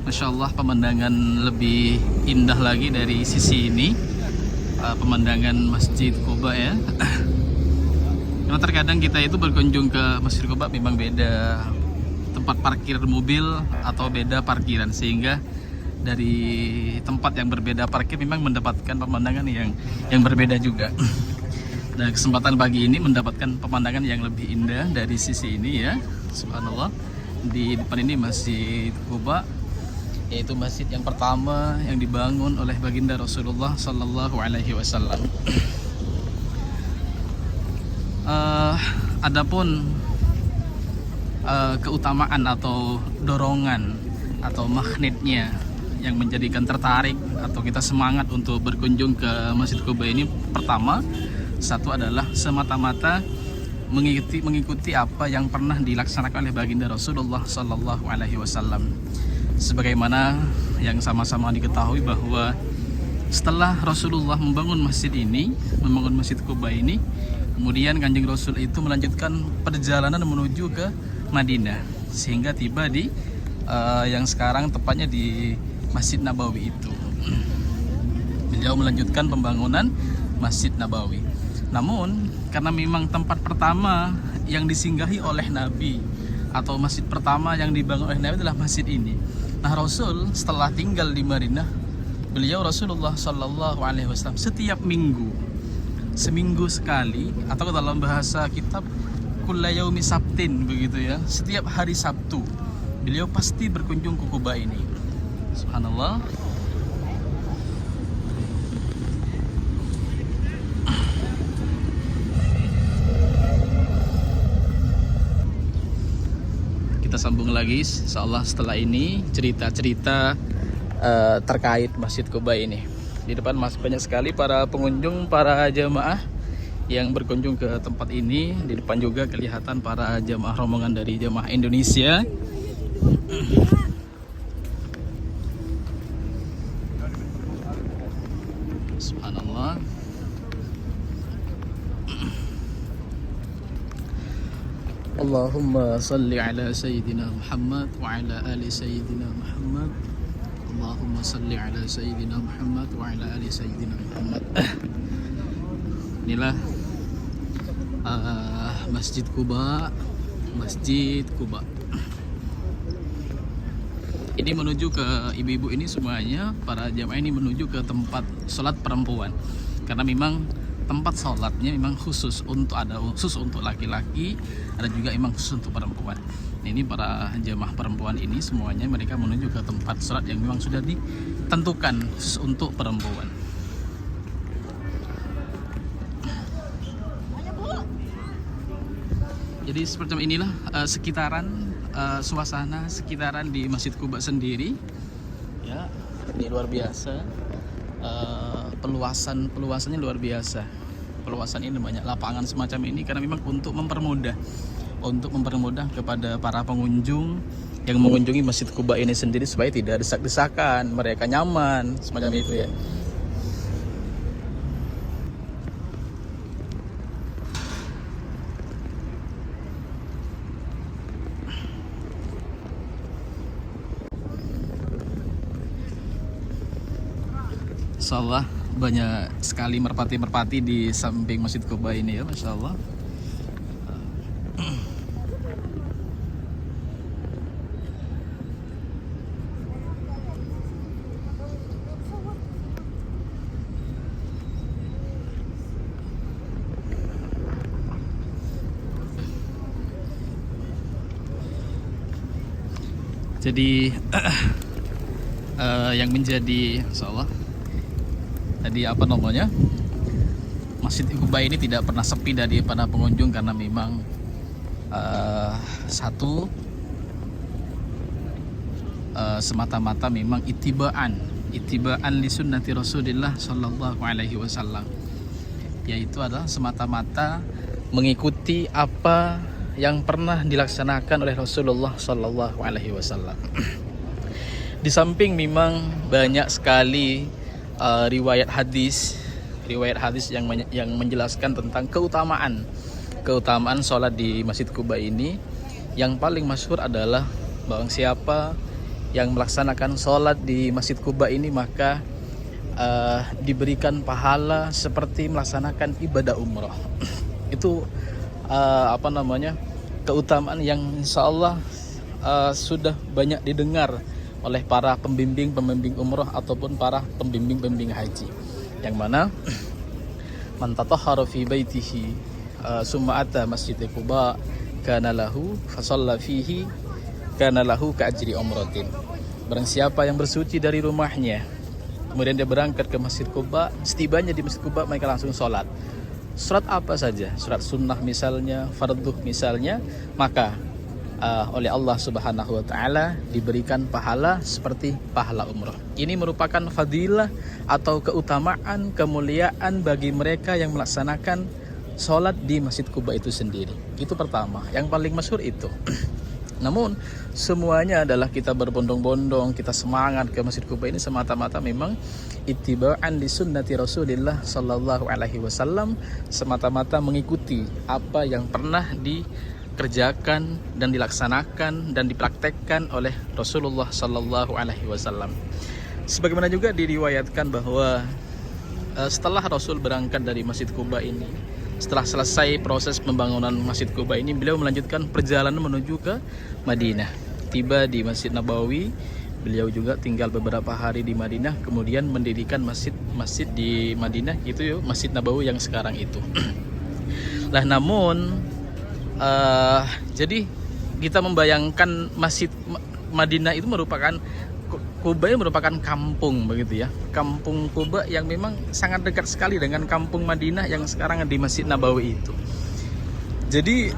Masya Allah, pemandangan lebih indah lagi dari sisi ini, pemandangan Masjid Quba ya. Karena terkadang kita itu berkunjung ke Masjid Quba memang beda tempat parkir mobil atau beda parkiran, sehingga dari tempat yang berbeda parkir memang mendapatkan pemandangan yang berbeda juga. Nah, kesempatan pagi ini mendapatkan pemandangan yang lebih indah dari sisi ini ya. Subhanallah, di depan ini Masjid Quba, yaitu masjid yang pertama yang dibangun oleh baginda Rasulullah Sallallahu Alaihi Wasallam. Adapun keutamaan atau dorongan atau magnetnya yang menjadikan tertarik atau kita semangat untuk berkunjung ke Masjid Quba ini, pertama, satu adalah semata-mata mengikuti apa yang pernah dilaksanakan oleh baginda Rasulullah Sallallahu Alaihi Wasallam. Sebagaimana yang sama-sama diketahui bahwa setelah Rasulullah membangun masjid ini, membangun Masjid Quba ini, kemudian Kanjeng Rasul itu melanjutkan perjalanan menuju ke Madinah, sehingga tiba di yang sekarang tepatnya di Masjid Nabawi itu. Beliau melanjutkan pembangunan Masjid Nabawi. Namun karena memang tempat pertama yang disinggahi oleh Nabi atau masjid pertama yang dibangun oleh Nabi adalah masjid ini. Nah, Rasul setelah tinggal di Madinah, beliau Rasulullah Sallallahu Alaihi Wasallam setiap minggu, seminggu sekali, atau dalam bahasa kitab kulla yaumi sabtin begitu ya, setiap hari Sabtu beliau pasti berkunjung ke Quba ini. Subhanallah. Kita sambung lagi insyaallah setelah ini cerita-cerita terkait Masjid Quba ini. Di depan masih banyak sekali para pengunjung, para jamaah yang berkunjung ke tempat ini. Di depan juga kelihatan para jamaah rombongan dari jamaah Indonesia. Subhanallah. Allahumma salli ala Sayyidina Muhammad wa ala ali Sayyidina Muhammad. Allahumma salli ala Sayyidina Muhammad wa ala ali Sayyidina Muhammad. Inilah Masjid Quba, Masjid Quba. Ini menuju ke ibu-ibu ini semuanya, para jamaah ini menuju ke tempat sholat perempuan, karena memang tempat sholatnya memang khusus untuk, ada khusus untuk laki-laki, ada juga memang khusus untuk perempuan. Ini para jamaah perempuan ini semuanya mereka menuju ke tempat sholat yang memang sudah ditentukan khusus untuk perempuan. Jadi seperti inilah sekitaran suasana sekitaran di Masjid Quba sendiri ya. Ini luar biasa, peluasannya luar biasa. Peluasan ini banyak lapangan semacam ini karena memang untuk mempermudah kepada para pengunjung yang mengunjungi Masjid Quba ini sendiri supaya tidak desak-desakan, mereka nyaman semacam itu ya. Insyaallah banyak sekali merpati-merpati di samping Masjid Quba ini ya, Masya Allah. Jadi yang menjadi insyaallah tadi apa namanya, Masjid Quba ini tidak pernah sepi dari para pengunjung karena memang satu semata-mata memang itibaan li sunnati Rasulillah Sallallahu Alaihi Wasallam, yaitu adalah semata-mata mengikuti apa yang pernah dilaksanakan oleh Rasulullah Sallallahu Alaihi Wasallam. Di samping memang banyak sekali riwayat hadis yang menjelaskan tentang keutamaan sholat di Masjid Quba ini. Yang paling masyhur adalah bahwa siapa yang melaksanakan sholat di Masjid Quba ini maka diberikan pahala seperti melaksanakan ibadah umroh. Itu keutamaan yang insya Allah sudah banyak didengar oleh para pembimbing umroh ataupun para pembimbing haji, yang mana man tatahhara fi baitihi summa ata masjid Quba kana lahu fa shalla fihi kana lahu ka ajri umratin. Barang siapa yang bersuci dari rumahnya kemudian dia berangkat ke Masjid Quba, setibanya di Masjid Quba mereka langsung sholat. Sholat apa saja, sholat sunnah misalnya, fardhu misalnya, maka oleh Allah Subhanahu wa taala diberikan pahala seperti pahala umroh. Ini merupakan fadilah atau keutamaan, kemuliaan bagi mereka yang melaksanakan sholat di Masjid Quba itu sendiri. Itu pertama, yang paling masyhur itu. Namun semuanya adalah kita berbondong-bondong, kita semangat ke Masjid Quba ini semata-mata memang ittiba'an li sunnati Rasulillah sallallahu alaihi wasallam, semata-mata mengikuti apa yang pernah dikerjakan dan dilaksanakan dan dipraktekkan oleh Rasulullah sallallahu alaihi wasallam. Sebagaimana juga diriwayatkan bahwa setelah Rasul berangkat dari Masjid Quba ini, setelah selesai proses pembangunan Masjid Quba ini, beliau melanjutkan perjalanan menuju ke Madinah. Tiba di Masjid Nabawi, beliau juga tinggal beberapa hari di Madinah, kemudian mendirikan masjid di Madinah, itu Masjid Nabawi yang sekarang itu. Lah namun jadi kita membayangkan Masjid Madinah itu merupakan Quba merupakan kampung begitu ya. Kampung Quba yang memang sangat dekat sekali dengan kampung Madinah yang sekarang di Masjid Nabawi itu. Jadi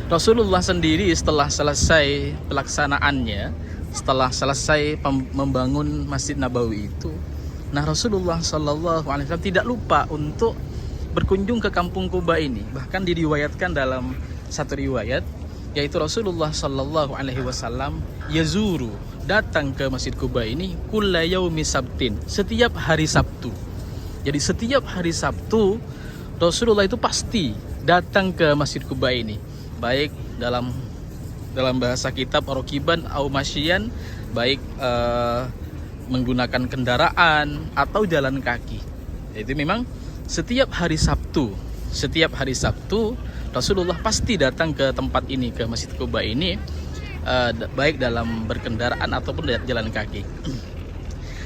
Rasulullah sendiri setelah selesai pelaksanaannya, setelah selesai membangun Masjid Nabawi itu, nah Rasulullah Shallallahu Alaihi Wasallam tidak lupa untuk berkunjung ke kampung Quba ini. Bahkan diriwayatkan dalam satu riwayat, yaitu Rasulullah Shallallahu Alaihi Wasallam yazuru, datang ke Masjid Quba ini kulla yaumi sabtin, setiap hari Sabtu. Jadi setiap hari Sabtu Rasulullah itu pasti datang ke Masjid Quba ini, baik dalam bahasa kitab Ar-Rakiban au masyian, baik menggunakan kendaraan atau jalan kaki. Itu memang setiap hari Sabtu Rasulullah pasti datang ke tempat ini, ke Masjid Quba ini, baik dalam berkendaraan ataupun jalan kaki.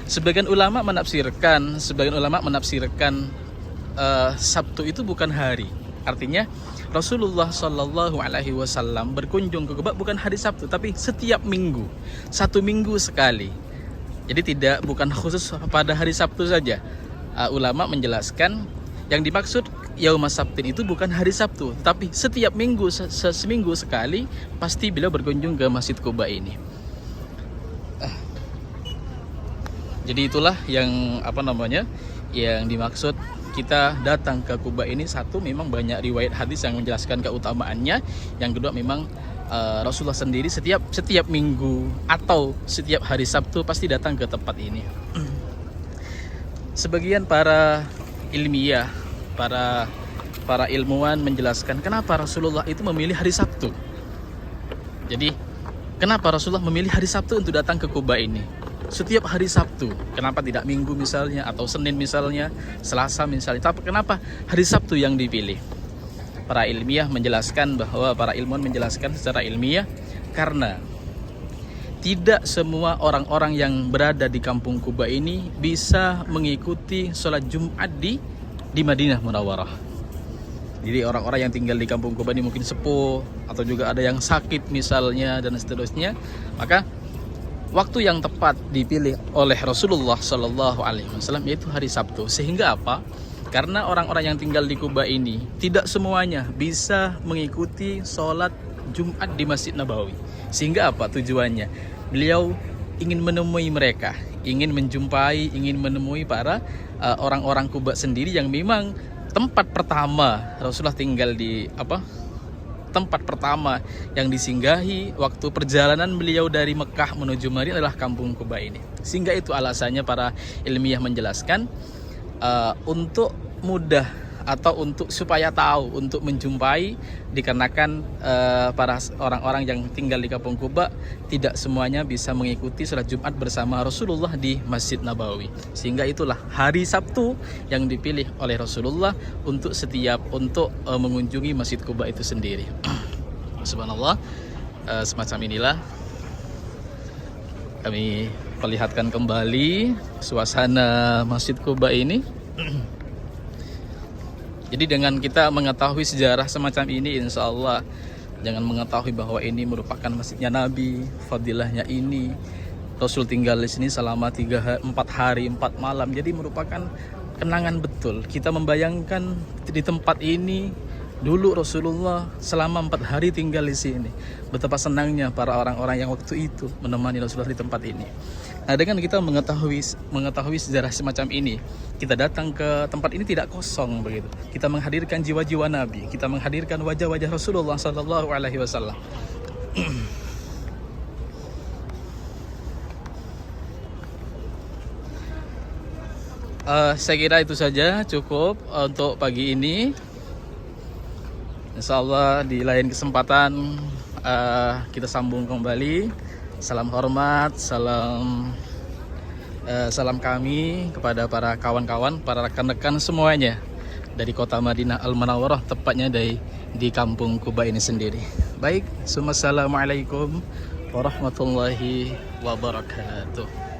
Sebagian ulama menafsirkan Sabtu itu bukan hari. Artinya Rasulullah Shallallahu Alaihi Wasallam berkunjung ke Quba bukan hari Sabtu, tapi setiap minggu, 1 minggu sekali. Jadi bukan khusus pada hari Sabtu saja. Ulama menjelaskan yang dimaksud Yaum Sabtin itu bukan hari Sabtu, tapi setiap minggu, seminggu sekali pasti beliau berkunjung ke Masjid Quba ini. Jadi itulah yang yang dimaksud kita datang ke Quba ini. Satu, memang banyak riwayat hadis yang menjelaskan keutamaannya. Yang kedua, memang Rasulullah sendiri setiap minggu atau setiap hari Sabtu pasti datang ke tempat ini. Sebagian para ilmiah, para ilmuwan menjelaskan kenapa Rasulullah itu memilih hari Sabtu. Jadi kenapa Rasulullah memilih hari Sabtu untuk datang ke Quba ini? Setiap hari Sabtu, kenapa tidak Minggu misalnya, atau Senin misalnya, Selasa misalnya, tapi kenapa hari Sabtu yang dipilih? Para ilmiah menjelaskan bahwa para ilmuwan menjelaskan secara ilmiah, karena tidak semua orang-orang yang berada di kampung Quba ini bisa mengikuti sholat Jumat di Madinah Munawwarah. Jadi orang-orang yang tinggal di kampung Quba ini mungkin sepuh, atau juga ada yang sakit misalnya, dan seterusnya. Maka waktu yang tepat dipilih oleh Rasulullah Shallallahu Alaihi Wasallam yaitu hari Sabtu. Sehingga apa? Karena orang-orang yang tinggal di Quba ini tidak semuanya bisa mengikuti sholat Jumat di Masjid Nabawi. Sehingga apa tujuannya? Beliau ingin menemui mereka, ingin menjumpai, ingin menemui para orang-orang Quba sendiri yang memang tempat pertama Rasulullah tinggal di tempat pertama yang disinggahi waktu perjalanan beliau dari Mekah menuju Madinah adalah kampung Quba ini. Sehingga itu alasannya para ilmiah menjelaskan untuk mudah atau untuk supaya tahu, untuk menjumpai, dikarenakan para orang-orang yang tinggal di Kampung Quba tidak semuanya bisa mengikuti sholat Jumat bersama Rasulullah di Masjid Nabawi, sehingga itulah hari Sabtu yang dipilih oleh Rasulullah untuk mengunjungi Masjid Quba itu sendiri. Subhanallah, semacam inilah kami perlihatkan kembali suasana Masjid Quba ini. Jadi dengan kita mengetahui sejarah semacam ini, insya Allah jangan mengetahui bahwa ini merupakan masjidnya Nabi, fadilahnya ini, Rasul tinggal di sini selama 4 hari 4 malam. Jadi merupakan kenangan betul. Kita membayangkan di tempat ini dulu Rasulullah selama 4 hari tinggal di sini. Betapa senangnya para orang-orang yang waktu itu menemani Rasulullah di tempat ini. Nah, dengan kita mengetahui sejarah semacam ini, kita datang ke tempat ini tidak kosong begitu. Kita menghadirkan jiwa-jiwa Nabi, kita menghadirkan wajah-wajah Rasulullah sallallahu alaihi wasallam. Saya kira itu saja cukup untuk pagi ini. Insya Allah di lain kesempatan kita sambung kembali. Salam hormat, salam kami kepada para kawan-kawan, para rekan-rekan semuanya dari kota Madinah Al-Munawwarah, tepatnya di Kampung Quba ini sendiri. Baik, assalamualaikum warahmatullahi wabarakatuh.